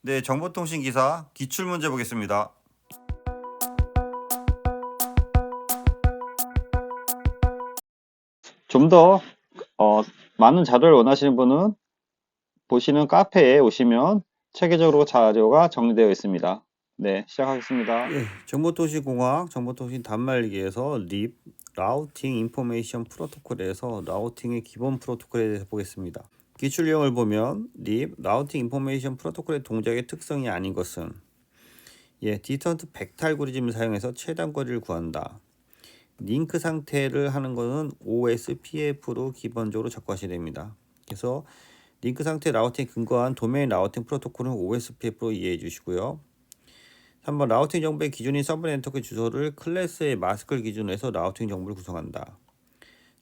네, 정보통신 기사 기출 문제 보겠습니다. 좀 더 많은 자료를 원하시는 분은 보시는 카페에 오시면 체계적으로 자료가 정리되어 있습니다. 네, 시작하겠습니다. 예, 정보통신공학, 정보통신 단말기에서 RIP, 라우팅 인포메이션 프로토콜에서 라우팅의 기본 프로토콜에 대해서 보겠습니다. 기출 내용을 보면 RIP, 라우팅 인포메이션 프로토콜의 동작의 특성이 아닌 것은 디스턴트 벡터 알고리즘을 사용해서 최단 거리를 구한다. 링크 상태를 하는 것은 OSPF로 기본적으로 작성하셔야 됩니다. 그래서 링크 상태 라우팅에 근거한 도메인 라우팅 프로토콜은 OSPF로 이해해 주시고요. 3번 라우팅 정보의 기준인 서브 네트워크 주소를 클래스의 마스크를 기준으로 해서 라우팅 정보를 구성한다.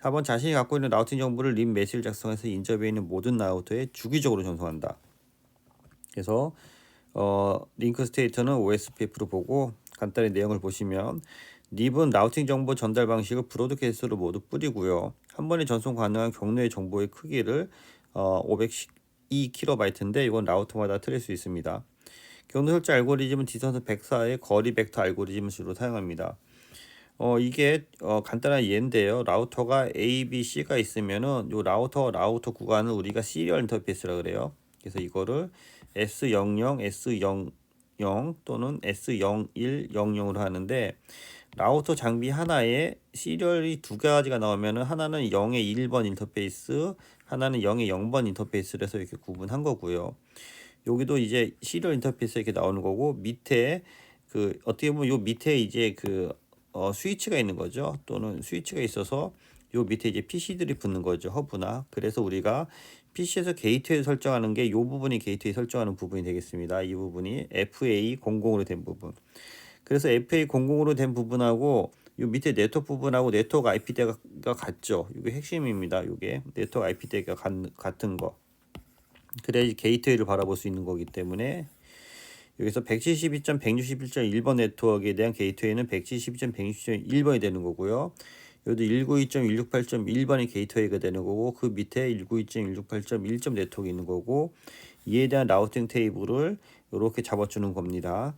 4번 자신이 갖고 있는 라우팅 정보를 린 매시를 작성해서 인접해 있는 모든 라우터에 주기적으로 전송한다. 그래서 링크 스테이터는 OSPF로 보고 간단히 내용을 보시면 립은 라우팅 정보 전달 방식을 브로드캐스트로 모두 뿌리고요. 한 번에 전송 가능한 경로의 정보의 크기를 512KB인데 이건 라우터마다 틀릴 수 있습니다. 경로 설정 알고리즘은 디스턴스 벡터의 거리 벡터 알고리즘을 주로 사용합니다. 이게 간단한 예인데요. 라우터가 A, B, C가 있으면은 요 라우터 구간을 우리가 시리얼 인터페이스라 그래요. 그래서 이거를 S00, S00 또는 S0100으로 하는데 라우터 장비 하나에 시리얼이 두 가지가 나오면은 하나는 0의 1번 인터페이스, 하나는 0의 0번 인터페이스를 해서 이렇게 구분한 거고요. 여기도 이제 시리얼 인터페이스 이렇게 나오는 거고 밑에 그 어떻게 보면 요 밑에 이제 그 스위치가 있는 거죠. 또는 스위치가 있어서 요 밑에 이제 PC들이 붙는 거죠. 허브나. 그래서 우리가 PC에서 게이트웨이 설정하는 게 요 부분이 게이트웨이 설정하는 부분이 되겠습니다. 이 부분이 FA00으로 된 부분. 그래서 FA00으로 된 부분하고 요 밑에 네트워크 부분하고 네트워크 IP대가 같죠. 이게 핵심입니다. 이게 네트워크 IP대가 같은 거. 그래야지 게이트웨이를 바라볼 수 있는 거기 때문에 여기서 172.161.1번 네트워크에 대한 게이트웨이는 172.161.1번이 되는 거고요. 여기도 192.168.1번이 게이트웨이가 되는 거고 그 밑에 192.168.1점 네트워크 있는 거고 이에 대한 라우팅 테이블을 이렇게 잡아주는 겁니다.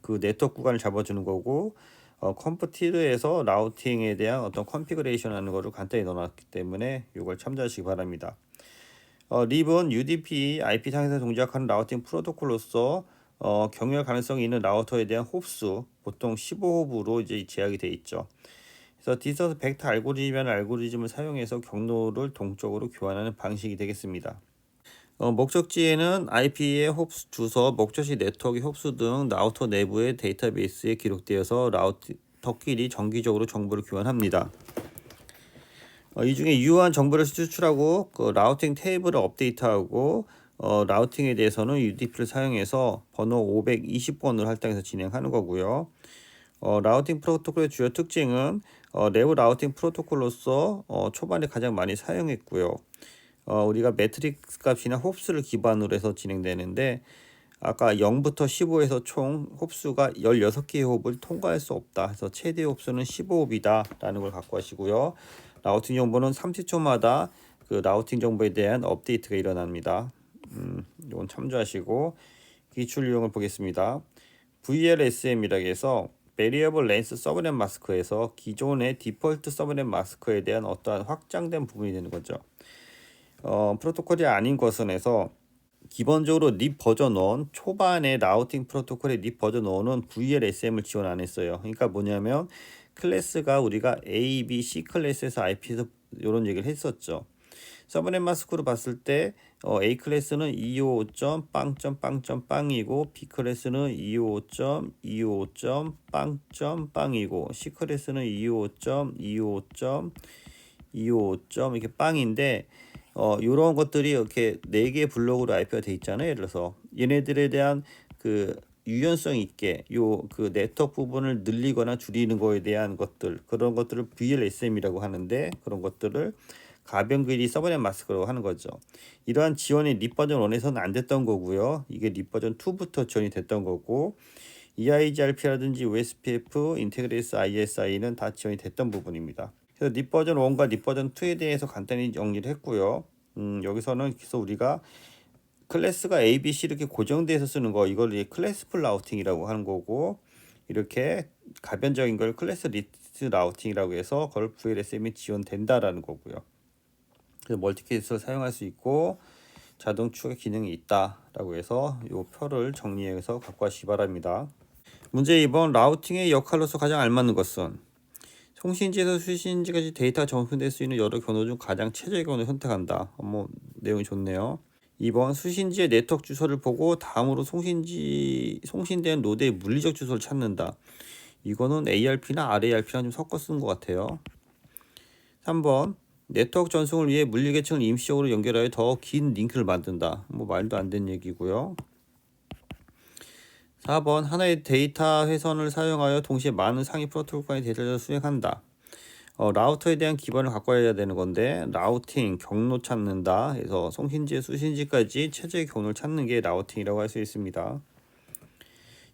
그 네트워크 구간을 잡아주는 거고 컴프티드에서 라우팅에 대한 어떤 컨피그레이션 하는 거를 간단히 넣어놨기 때문에 이걸 참조하시기 바랍니다. 립은 UDP, IP 상에서 동작하는 라우팅 프로토콜로서 경유할 가능성이 있는 라우터에 대한 홉수 보통 15홉으로 이제 제약이 되어 있죠. 그래서 디스턴스 벡터 알고리즘이라는 알고리즘을 사용해서 경로를 동적으로 교환하는 방식이 되겠습니다. 목적지에는 IP의 홉수 주소, 목적지 네트워크 홉수 등 라우터 내부의 데이터베이스에 기록되어서 라우터끼리 정기적으로 정보를 교환합니다. 이 중에 유효한 정보를 추출하고 그 라우팅 테이블을 업데이트하고 라우팅에 대해서는 UDP를 사용해서 번호 520번을 할당해서 진행하는 거고요. 라우팅 프로토콜의 주요 특징은 내부 라우팅 프로토콜로서 초반에 가장 많이 사용했고요. 우리가 매트릭스 값이나 홉수를 기반으로 해서 진행되는데 아까 0부터 15에서 총 홉수가 16개의 홉을 통과할 수 없다. 그래서 최대 홉수는 15홉이다 라는 걸 갖고 하시고요. 라우팅 정보는 30초마다 그 라우팅 정보에 대한 업데이트가 일어납니다. 이건 참조하시고 기출 유형을 보겠습니다. VLSM이라고 해서 Variable Length 서브넷 마스크에서 기존의 디폴트 서브넷 마스크에 대한 어떠한 확장된 부분이 되는 거죠. 프로토콜이 아닌 것은에서 기본적으로 립 버전 1 초반에 라우팅 프로토콜의 립 버전 1은 VLSM을 지원 안 했어요. 그러니까 뭐냐면 클래스가 우리가 A, B, C 클래스에서 IP에서 이런 얘기를 했었죠. 서브넷 마스크로 봤을 때 A 클래스는 255.빵.빵.빵이고 B 클래스는 255.255.빵.빵이고 C 클래스는 255.255.255. 이렇게 빵인데 이런 것들이 이렇게 4개 블록으로 IP가 돼 있잖아요. 예를 들어서 얘네들에 대한 그 유연성 있게 요 그 네트워크 부분을 늘리거나 줄이는 거에 대한 것들 그런 것들을 VLSM이라고 하는데 그런 것들을 가변길이 서브넷 마스크라고 하는 거죠. 이러한 지원이 립 버전 1에서는 안 됐던 거고요. 이게 립 버전 2부터 지원이 됐던 거고 EIGRP라든지 OSPF, 인테그레이스 ISI는 다 지원이 됐던 부분입니다. 그래서 립 버전 1과 립 버전 2에 대해서 간단히 정리를 했고요. 여기서는 그래서 우리가 클래스가 A, B, C 이렇게 고정돼서 쓰는 거 이걸 이제 클래스풀 라우팅이라고 하는 거고, 이렇게 가변적인 걸 클래스 리스트 라우팅이라고 해서 그걸 VLSM이 지원된다라는 거고요. 그래서 멀티케이스를 사용할 수 있고 자동 추가 기능이 있다라고 해서 이 표를 정리해서 갖고 가시기 바랍니다. 문제 2번, 라우팅의 역할로서 가장 알맞는 것은 송신지에서 수신지까지 데이터가 전송될 수 있는 여러 경로 중 가장 최적의 경로를 선택한다. 내용이 좋네요. 2번, 수신지의 네트워크 주소를 보고 다음으로 송신된 노드의 물리적 주소를 찾는다. 이거는 ARP나 RARP랑 좀 섞어 쓰는 것 같아요. 3번, 네트워크 전송을 위해 물리 계층을 임시적으로 연결하여 더 긴 링크를 만든다. 말도 안 되는 얘기고요. 4번, 하나의 데이터 회선을 사용하여 동시에 많은 상위 프로토콜 간의 데이터를 수행한다. 라우터에 대한 기반을 갖고야 되는 건데, 라우팅, 경로 찾는다 해서 송신지에 수신지까지 최적의 경로를 찾는 게 라우팅이라고 할 수 있습니다.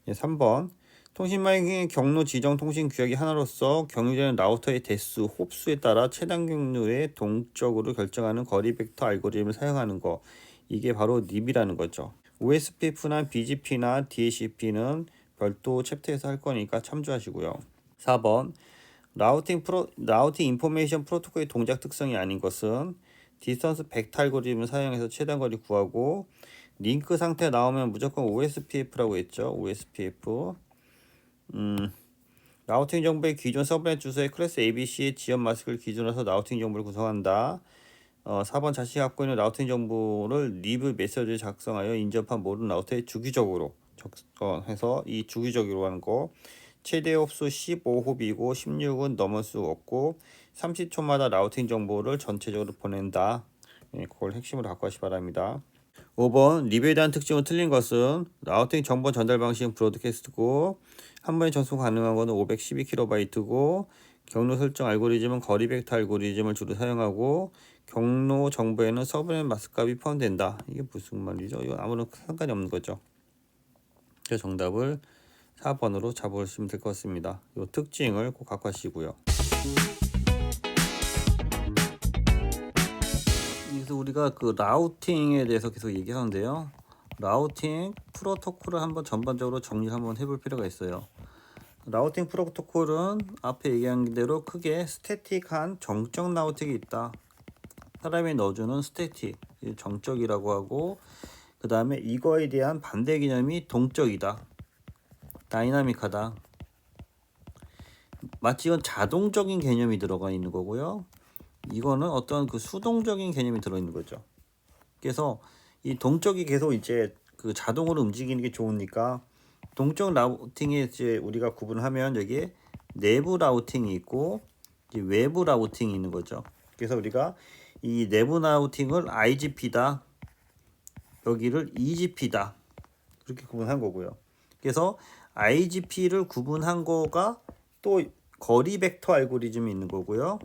3번, 통신망의 경로 지정 통신 규약이 하나로서 경유되는 라우터의 대수, 홉수에 따라 최단 경로의 동적으로 결정하는 거리 벡터 알고리즘을 사용하는 거, 이게 바로 립이라는 거죠. OSPF나 BGP나 DHCP는 별도 챕터에서 할 거니까 참조하시고요. 4번, 라우팅 인포메이션 프로토콜의 동작 특성이 아닌 것은 디스턴스 벡터 알고리즘을 사용해서 최단 거리 구하고, 링크 상태 나오면 무조건 OSPF라고 했죠. OSPF. 라우팅 정보의 기존 서브넷 주소의 클래스 ABC의 지연 마스크를 기준으로 해서 라우팅 정보를 구성한다. 4번, 자신이 갖고 있는 라우팅 정보를 리브 메시지를 작성하여 인접한 모든 라우터에 주기적으로 해서 이 주기적으로 하는 거. 최대 홉수 15홉이고 16은 넘을 수 없고 30초마다 라우팅 정보를 전체적으로 보낸다. 그걸 핵심으로 갖고 가시기 바랍니다. 5번, 립에 대한 특징은 틀린 것은 라우팅 정보 전달 방식은 브로드캐스트고 한 번에 전송 가능한 것은 512kB고 경로 설정 알고리즘은 거리 벡터 알고리즘을 주로 사용하고 경로 정보에는 서브넷 마스값이 포함된다. 이게 무슨 말이죠? 이거 아무런 상관이 없는 거죠. 그래서 정답을 4번으로 잡으시면 될 것 같습니다. 이 특징을 꼭 갖고 가시고요. 그래서 우리가 그 라우팅에 대해서 계속 얘기하는데요. 라우팅 프로토콜을 한번 전반적으로 정리를 한번 해볼 필요가 있어요. 라우팅 프로토콜은 앞에 얘기한 대로 크게 스태틱한 정적 라우팅이 있다. 사람이 넣어주는 스태틱, 정적이라고 하고, 그 다음에 이거에 대한 반대 개념이 동적이다. 다이나믹하다. 마치 이건 자동적인 개념이 들어가 있는 거고요. 이거는 어떤 그 수동적인 개념이 들어 있는 거죠. 그래서 이 동적이 계속 이제 그 자동으로 움직이는 게 좋으니까 동적 라우팅에 이제 우리가 구분하면 여기에 내부 라우팅이 있고 이제 외부 라우팅이 있는 거죠. 그래서 우리가 이 내부 라우팅을 IGP다, 여기를 EGP다 그렇게 구분한 거고요. 그래서 IGP를 구분한 거가 또 거리 벡터 알고리즘이 있는 거고요.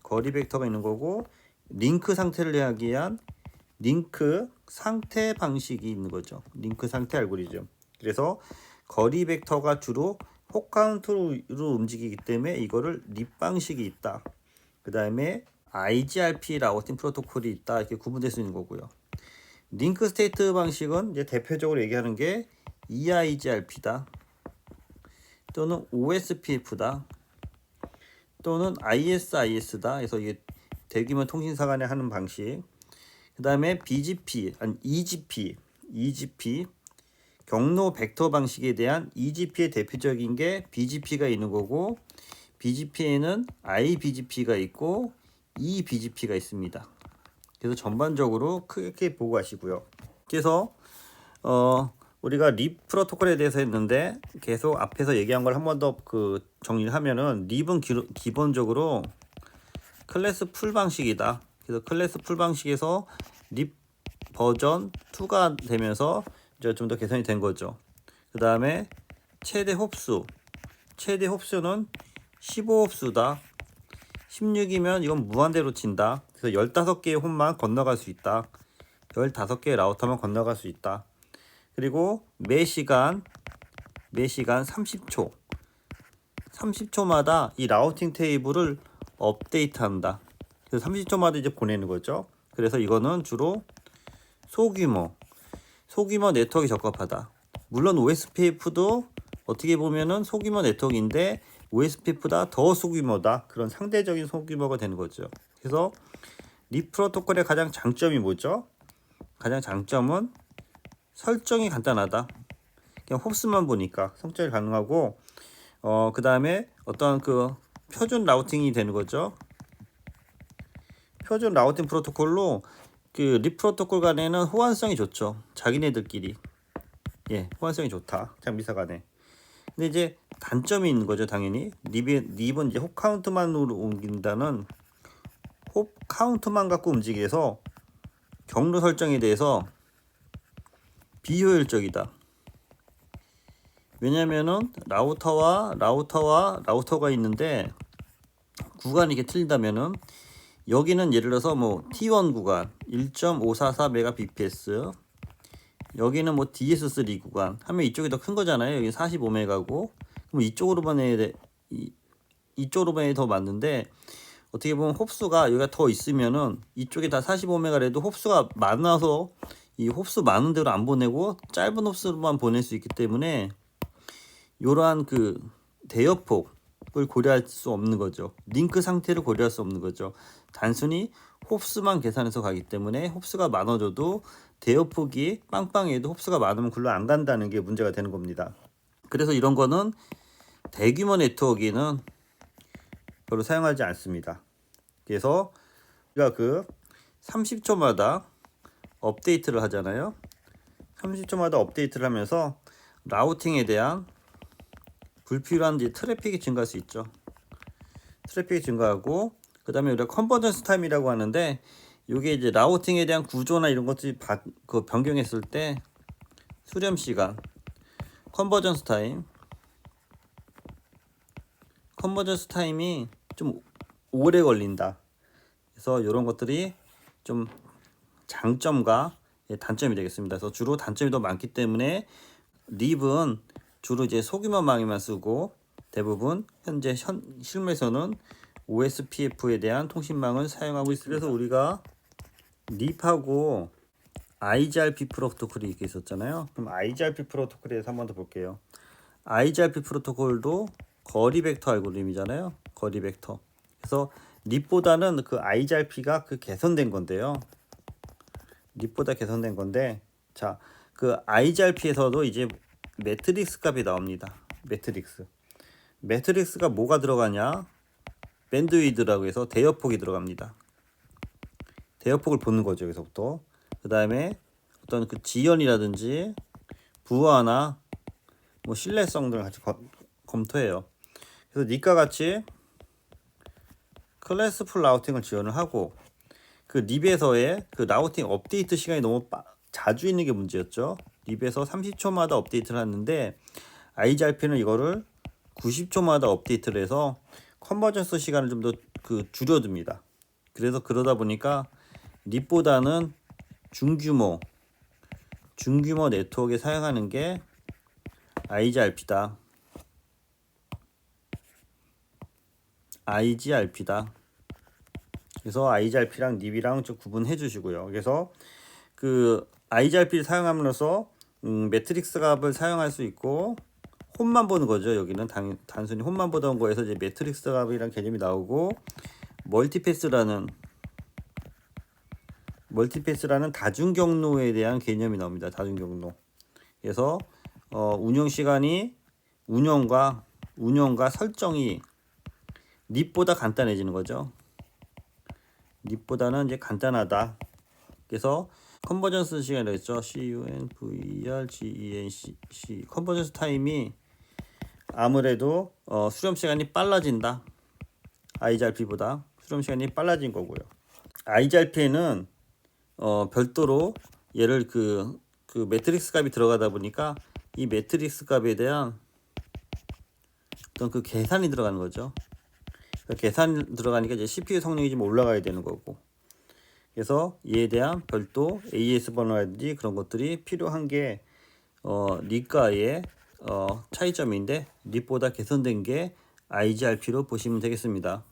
거리 벡터가 있는 거고, 링크 상태를 이야기한 링크 상태 방식이 있는 거죠. 링크 상태 알고리즘. 그래서 거리 벡터가 주로 홉카운트로 움직이기 때문에 이거를 립 방식이 있다. 그 다음에 IGRP 라우팅 프로토콜이 있다. 이렇게 구분될 수 있는 거고요. 링크 스테이트 방식은 이제 대표적으로 얘기하는 게 EIGRP다. 또는 OSPF다. 또는 ISIS다. 그래서 이게 대규모 통신사 간에 하는 방식. 그 다음에 BGP, 아니 EGP, 경로 벡터 방식에 대한 EGP의 대표적인 게 BGP가 있는 거고, BGP에는 IBGP가 있고 EBGP가 있습니다. 그래서 전반적으로 크게 보고 가시고요. 그래서 우리가 립 프로토콜에 대해서 했는데 계속 앞에서 얘기한 걸 한 번 더 그 정리를 하면은 립은 기본적으로 클래스 풀 방식이다. 그래서 클래스 풀 방식에서 립 버전 2가 되면서 이제 좀 더 개선이 된 거죠. 그 다음에 최대 홉수는 15홉수다. 16이면 이건 무한대로 친다. 그래서 15개의 홈만 건너갈 수 있다. 15개의 라우터만 건너갈 수 있다. 그리고 매 시간 30초 30초마다 이 라우팅 테이블을 업데이트한다. 그래서 30초마다 이제 보내는 거죠. 그래서 이거는 주로 소규모 네트워크에 적합하다. 물론 OSPF도 어떻게 보면은 소규모 네트워크인데 OSPF보다 더 소규모다. 그런 상대적인 소규모가 되는 거죠. 그래서 립 프로토콜의 가장 장점이 뭐죠? 가장 장점은 설정이 간단하다. 그냥 홉스만 보니까 성질이 가능하고 그 다음에 어떤 그 표준 라우팅이 되는 거죠. 표준 라우팅 프로토콜로 그 립 프로토콜 간에는 호환성이 좋죠. 자기네들끼리 호환성이 좋다. 장비사 간에. 근데 이제 단점이 있는 거죠. 당연히 립은 이제 홉 카운트만으로 옮긴다는 홉 카운트만 갖고 움직여서 경로 설정에 대해서 비효율적이다. 왜냐면은 라우터가 있는데 구간이 이렇게 틀린다면은 여기는 예를 들어서 뭐 T1 구간 1.544 메가bps, 여기는 뭐 DS3 구간 하면 이쪽이 더 큰 거잖아요. 여기 45메가고 그럼 이쪽으로만 해야 돼. 이쪽으로만 해야 더 맞는데 어떻게 보면 홉수가 여기가 더 있으면은 이쪽에 다 45메가래도 홉수가 많아서 이 홉수 많은 대로 안 보내고 짧은 홉수로만 보낼 수 있기 때문에 이러한 그 대여폭을 고려할 수 없는 거죠. 링크 상태를 고려할 수 없는 거죠. 단순히 홉스만 계산해서 가기 때문에 홉스가 많아져도 대여폭이 빵빵해도 홉스가 많으면 글로 안 간다는 게 문제가 되는 겁니다. 그래서 이런 거는 대규모 네트워크는 별로 사용하지 않습니다. 그래서 우리가 그 30초마다 업데이트를 하잖아요. 30초마다 업데이트를 하면서 라우팅에 대한 불필요한 이제 트래픽이 증가할 수 있죠. 트래픽이 증가하고 그 다음에 우리가 컨버전스 타임이라고 하는데 이게 이제 라우팅에 대한 구조나 이런 것들이 그 변경했을 때 수렴 시간, 컨버전스 타임이 좀 오래 걸린다. 그래서 이런 것들이 좀 장점과 단점이 되겠습니다. 그래서 주로 단점이 더 많기 때문에 립은 주로 이제 소규모망에만 쓰고 대부분 현재 실무에서는 OSPF에 대한 통신망을 사용하고 있습니다. 그래서 우리가 립하고 IGRP 프로토콜이 이렇게 있었잖아요. 그럼 IGRP 프로토콜에 대해서 한 번 더 볼게요. IGRP 프로토콜도 거리 벡터 알고리즘이잖아요. 거리 벡터. 그래서 립보다는 그 IGRP가 그 개선된 건데요. 립보다 개선된 건데, 자, 그 IGRP에서도 이제 매트릭스 값이 나옵니다. 매트릭스가 뭐가 들어가냐? 밴드위드라고 해서 대여폭이 들어갑니다. 대여폭을 보는 거죠. 여기서부터. 그 다음에 어떤 그 지연이라든지 부하나 뭐 신뢰성 등을 같이 검토해요. 그래서 니까 같이 클래스풀 라우팅을 지원을 하고 그 립에서의 그 라우팅 업데이트 시간이 너무 자주 있는 게 문제였죠. 립에서 30초마다 업데이트를 하는데 IGRP는 이거를 90초마다 업데이트를 해서 컨버전스 시간을 좀 더 그 줄여둡니다. 그래서 그러다 보니까 립보다는 중규모 네트워크에 사용하는 게 IGRP다. 그래서 IGRP랑 립이랑 좀 구분해 주시고요. 그래서 그 IGRP를 사용함으로써 매트릭스 값을 사용할 수 있고 홈만 보는 거죠. 여기는 단순히 홈만 보던 거에서 이제 매트릭스 값이라는 개념이 나오고 멀티패스라는 다중 경로에 대한 개념이 나옵니다. 다중 경로. 그래서 운영 시간이 운영과 설정이 립보다 간단해지는 거죠. 립보다는 이제 간단하다. 그래서 컨버전스 시간이라고 했죠. CONVRGENC 컨버전스 타임이 아무래도 수렴 시간이 빨라진다. IGRP보다 수렴 시간이 빨라진 거고요. IGRP에는 별도로 얘를 그 매트릭스 값이 들어가다 보니까 이 매트릭스 값에 대한 어떤 그 계산이 들어가는 거죠. 계산 들어가니까 이제 CPU 성능이 좀 올라가야 되는 거고. 그래서 이에 대한 별도 AES 번호라든지 그런 것들이 필요한 게 립과의 차이점인데 립보다 개선된 게 IGRP로 보시면 되겠습니다.